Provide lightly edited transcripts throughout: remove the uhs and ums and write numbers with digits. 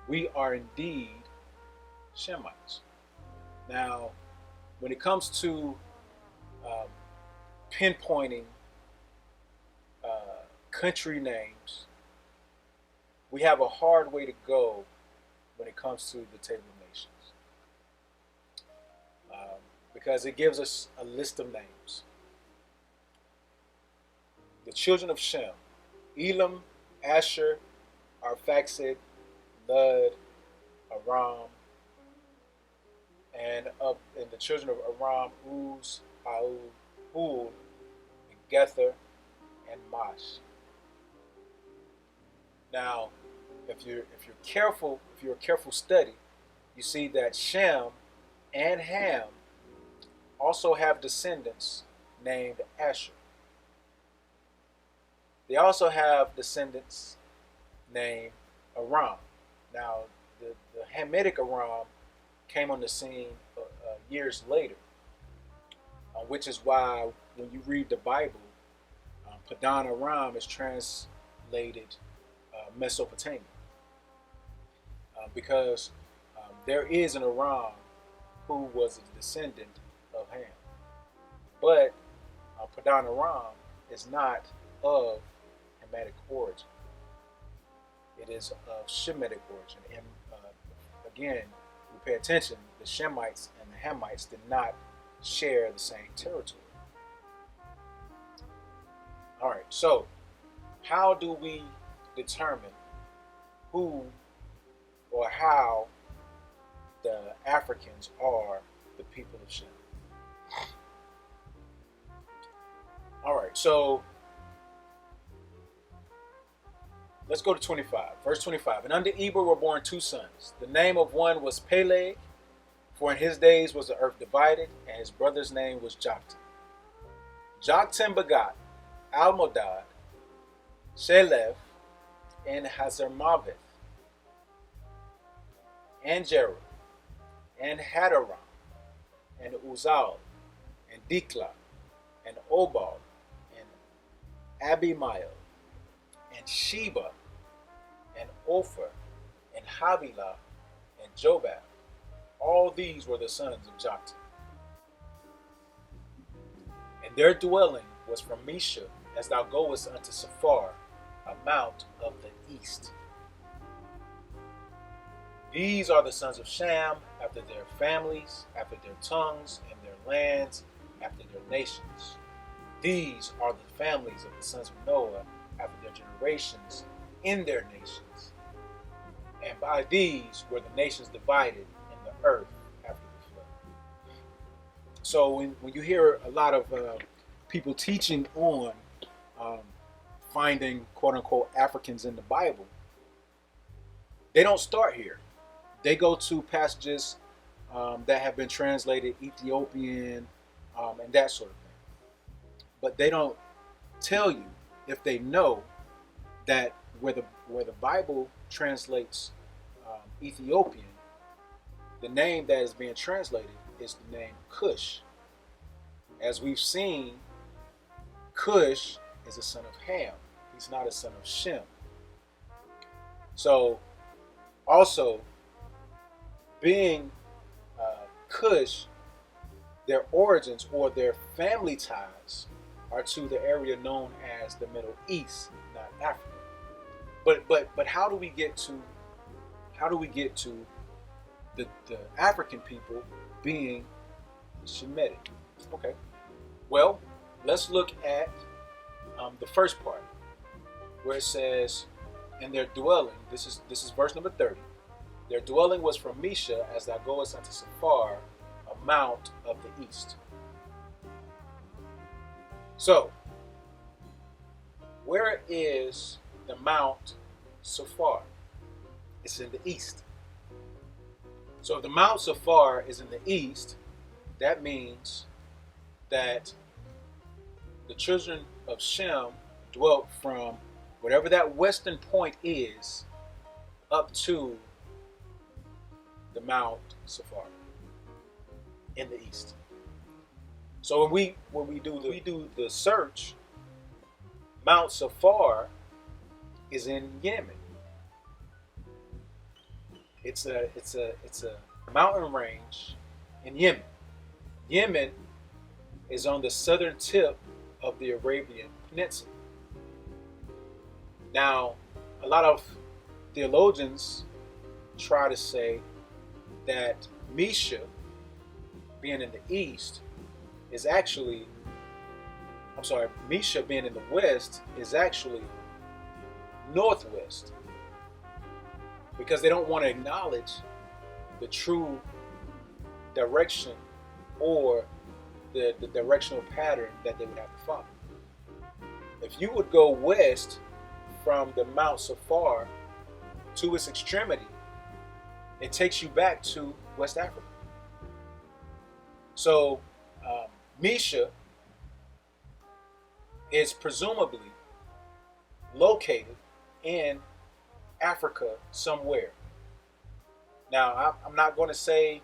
we are indeed Shemites. Now, when it comes to um, pinpointing country names, we have a hard way to go when it comes to the Table of Nations, because it gives us a list of names. The children of Shem: Elam, Asher, Arphaxad, Lud, Aram, and the children of Aram: Uz, Haul, Hul, and Gether, and Mash. Now, if you're a careful study, you see that Shem and Ham also have descendants named Asher. They also have descendants named Aram. Now, the Hamitic Aram came on the scene years later, which is why when you read the Bible, Padan Aram is translated Mesopotamia, because there is an Aram who was a descendant of Ham. But Padan Aram is not of Hamitic origin. It is of Shemitic origin. And again, we pay attention, the Shemites and the Hamites did not share the same territory. All right, so how do we determine who or how the Africans are the people of Shem? All right, so let's go to 25. Verse 25. And unto Eber were born two sons. The name of one was Peleg, for in his days was the earth divided, and his brother's name was Joktan. Joktan begot Almodad, Shelef, and Hazarmaveth, and Jerah, and Hadaram, and Uzal, and Dikla, and Obal, and Abimael, and Sheba, and Ophir, and Havilah, and Jobab. All these were the sons of Joktan. And their dwelling was from Mesha, as thou goest unto Sephar, a mount of the east. These are the sons of Shem, after their families, after their tongues, and their lands, after their nations. These are the families of the sons of Noah, after their generations, in their nations. And by these were the nations divided in the earth after the flood. So when you hear a lot of people teaching on finding quote-unquote Africans in the Bible, they don't start here. They go to passages that have been translated Ethiopian and that sort of thing. But they don't tell you, if they know, that where the Bible translates Ethiopian, the name that is being translated is the name Cush. As we've seen, Cush is a son of Ham. He's not a son of Shem. So, also, being Cush, their origins or their family ties are to the area known as the Middle East, not Africa. But how do we get to the African people being Shemitic? Okay. Well, let's look at the first part, where it says, "And their dwelling." This is verse number 30. Their dwelling was from Mesha, as thou goest unto Sephar, a mount of the east. So, where is the Mount Sephar? It's in the east. So if the Mount Sephar is in the east, that means that the children of Shem dwelt from whatever that western point is up to the Mount Sephar in the east. So when we do the search, Mount Sephar is in Yemen. It's a mountain range in Yemen. Yemen is on the southern tip of the Arabian Peninsula. Now, a lot of theologians try to say that Mesha, being in the east, is actually, I'm sorry, Mesha being in the west is actually northwest, because they don't want to acknowledge the true direction or the directional pattern that they would have to follow. If you would go west from the Mount Safar to its extremity, it takes you back to West Africa. So Mesha is presumably located in Africa somewhere. Now, I'm not going to say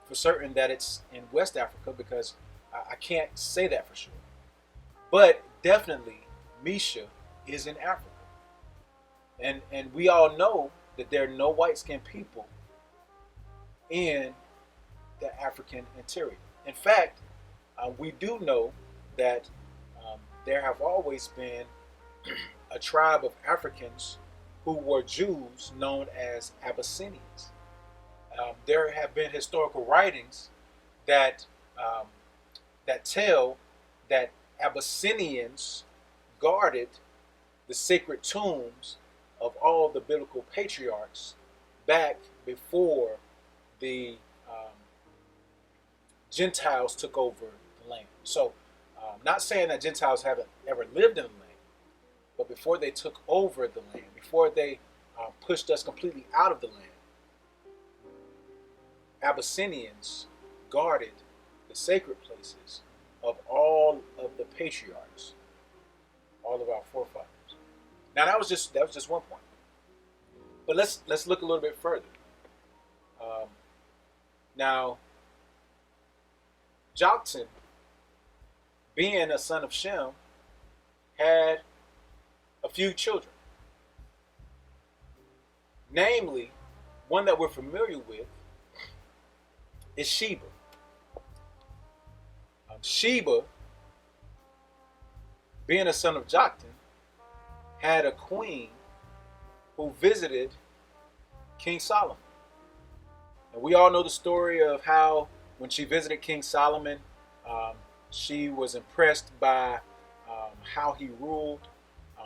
for certain that it's in West Africa, because I can't say that for sure. But definitely, Mesha is in Africa. And we all know that there are no white-skinned people in the African interior. In fact, we do know that there have always been a tribe of Africans who were Jews known as Abyssinians. There have been historical writings that that tell that Abyssinians guarded the sacred tombs of all the biblical patriarchs back before the Gentiles took over the land. So, not saying that Gentiles haven't ever lived in the land, but before they took over the land, before they pushed us completely out of the land, Abyssinians guarded the sacred places of all of the patriarchs, all of our forefathers. Now that was just one point, but let's look a little bit further. Now, Joktan, being a son of Shem, had a few children. Namely, one that we're familiar with is Sheba. Sheba, being a son of Joktan, had a queen who visited King Solomon. And we all know the story of how when she visited King Solomon, she was impressed by how he ruled.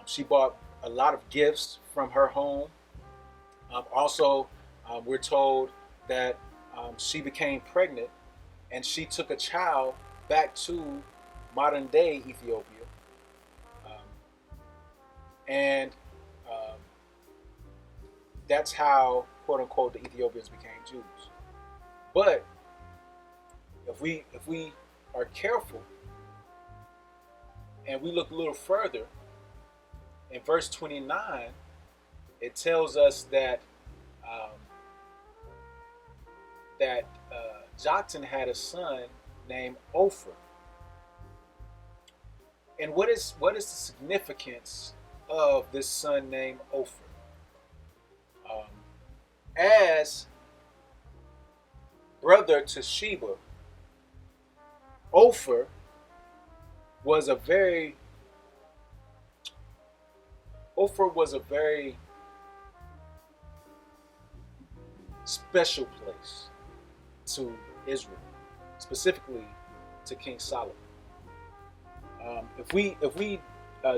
She bought a lot of gifts from her home. Also, we're told that she became pregnant and she took a child back to modern day Ethiopia. And that's how, quote unquote, the Ethiopians became Jews. But if we are careful and we look a little further, in verse 29, it tells us that Joktan had a son named Ophir. And what is the significance of this son named Ophir? As brother to Sheba, Ophir was a very special place to Israel, specifically to King Solomon. If we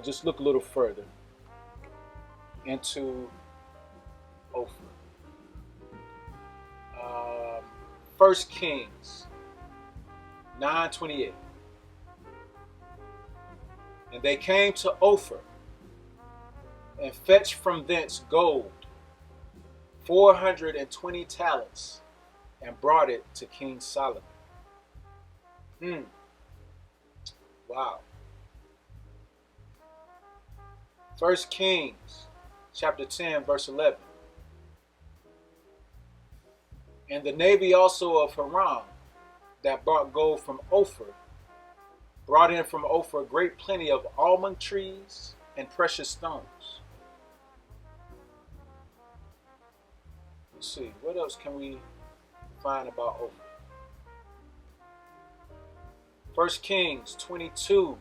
just look a little further into Ophir, 1 Kings 9:28, and they came to Ophir and fetched from thence gold 420 talents and brought it to King Solomon. Wow. 1 Kings chapter 10 verse 11. And the navy also of Haran that brought gold from Ophir brought in from Ophir great plenty of almond trees and precious stones. Let's see, what else can we find about Ophir? 1 Kings 22.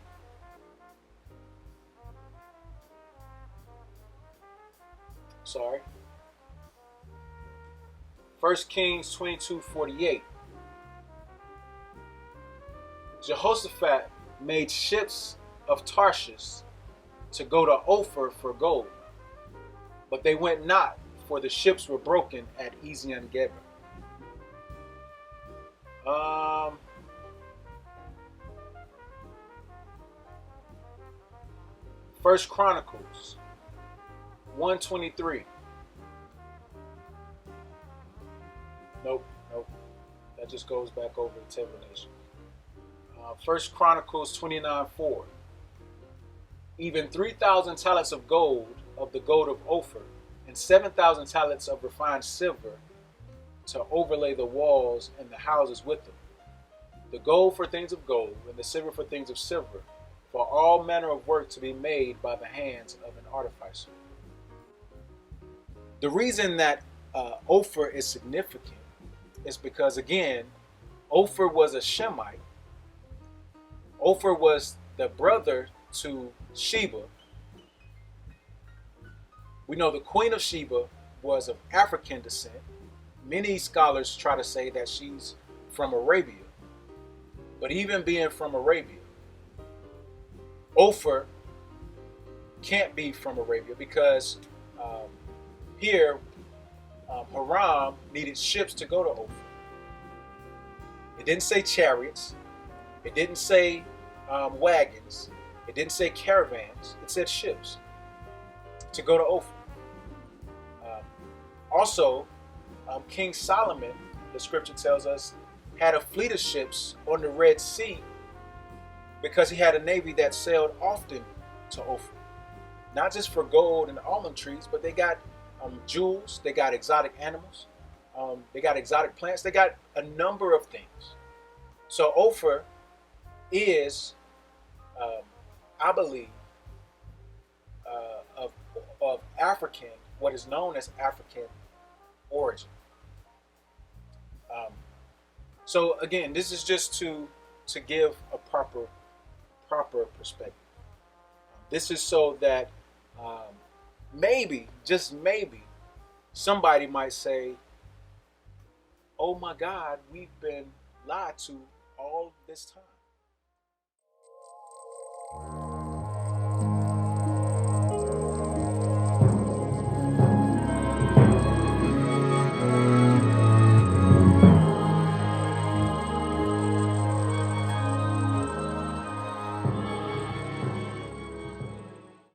Sorry. 1 Kings 22:48. Jehoshaphat made ships of Tarshish to go to Ophir for gold, but they went not, for the ships were broken at Ezion Geber. First Chronicles 1:23. Nope. That just goes back over the Table Nation. First Chronicles 29:4. Even 3,000 talents of gold of the gold of Ophir, and 7,000 talents of refined silver to overlay the walls and the houses with them. The gold for things of gold, and the silver for things of silver, for all manner of work to be made by the hands of an artificer. The reason that Ophir is significant is because, again, Ophir was a Shemite. Ophir was the brother to Sheba. We know the Queen of Sheba was of African descent. Many scholars try to say that she's from Arabia. But even being from Arabia, Ophir can't be from Arabia, because here Hiram needed ships to go to Ophir. It didn't say chariots. It didn't say wagons. It didn't say caravans. It said ships to go to Ophir. Also, King Solomon, the scripture tells us, had a fleet of ships on the Red Sea because he had a navy that sailed often to Ophir. Not just for gold and almond trees, but they got jewels, they got exotic animals, they got exotic plants, they got a number of things. So Ophir is, I believe, of African, what is known as African origin. So again, this is just to give a proper perspective. This is so that maybe, just maybe, somebody might say, oh my God, we've been lied to all this time.